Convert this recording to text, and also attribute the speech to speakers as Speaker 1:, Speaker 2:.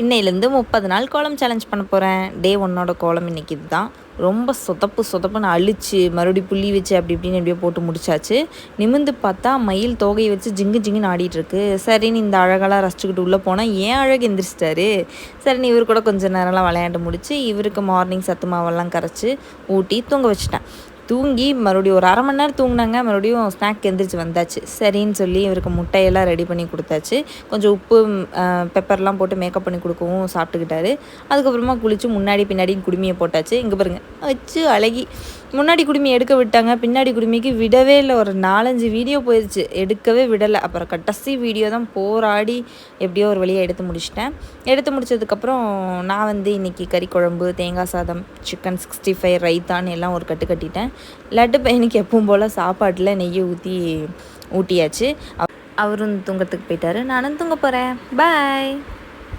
Speaker 1: இன்னையிலேருந்து 30 நாள் கோலம் சேலஞ்ச் பண்ண போகிறேன். டே 1ஓட கோலம் இன்றைக்கி இதுதான். ரொம்ப சொதப்புன்னு அழிச்சு மறுபடியும் புள்ளி வச்சு அப்படி இப்படின்னு எப்படியோ போட்டு முடிச்சாச்சு. நிமிர்ந்து பார்த்தா மயில் தோகையை வச்சு ஜிங்குன்னு ஆடிட்டுருக்கு. சரின்னு இந்த அழகெல்லாம் ரசிச்சுக்கிட்டு உள்ளே போனால் ஏன் அழகு எந்திரிச்சிட்டாரு. சரின்னு இவர் கூட கொஞ்சம் நேரம்லாம் விளையாண்டு முடிச்சு இவருக்கு மார்னிங் சத்து மாவெல்லாம் கரைச்சி ஊட்டி தூங்க வச்சுட்டேன். தூங்கி மறுபடியும் ஒரு 1/2 மணி நேரம் தூங்கினாங்க. மறுபடியும் ஸ்நாக் எந்திரிச்சு வந்தாச்சு. சரின்னு சொல்லி இவருக்கு முட்டையெல்லாம் ரெடி பண்ணி கொடுத்தாச்சு. கொஞ்சம் உப்பு பெப்பர்லாம் போட்டு மேக்கப் பண்ணி கொடுக்கவும் சாப்பிட்டுக்கிட்டாரு. அதுக்கப்புறமா குளித்து முன்னாடி பின்னாடி குடுமியை போட்டாச்சு. இங்கே பாருங்கள் வச்சு அழகி முன்னாடி குடுமி எடுக்க விட்டாங்க. பின்னாடி குடுமிக்கு விடவே இல்லை. ஒரு 4-5 வீடியோ போயிடுச்சு, எடுக்கவே விடலை. அப்புறம் கடைசி வீடியோ தான் போராடி எப்படியோ ஒரு வழியாக எடுத்து முடிச்சிட்டேன். எடுத்து முடிச்சதுக்கப்புறம் நான் இன்றைக்கி கறி குழம்பு, தேங்காய் சாதம், சிக்கன் 65, ரைத்தான்னு எல்லாம் ஒரு கட்டு கட்டிட்டேன். லட்டு பையனுக்கு எப்பவும் போல் சாப்பாட்டில் நெய்யை ஊட்டியாச்சு. அவரும் தூங்கத்துக்கு போயிட்டாரு. நானும் தூங்க போகிறேன். பாய்.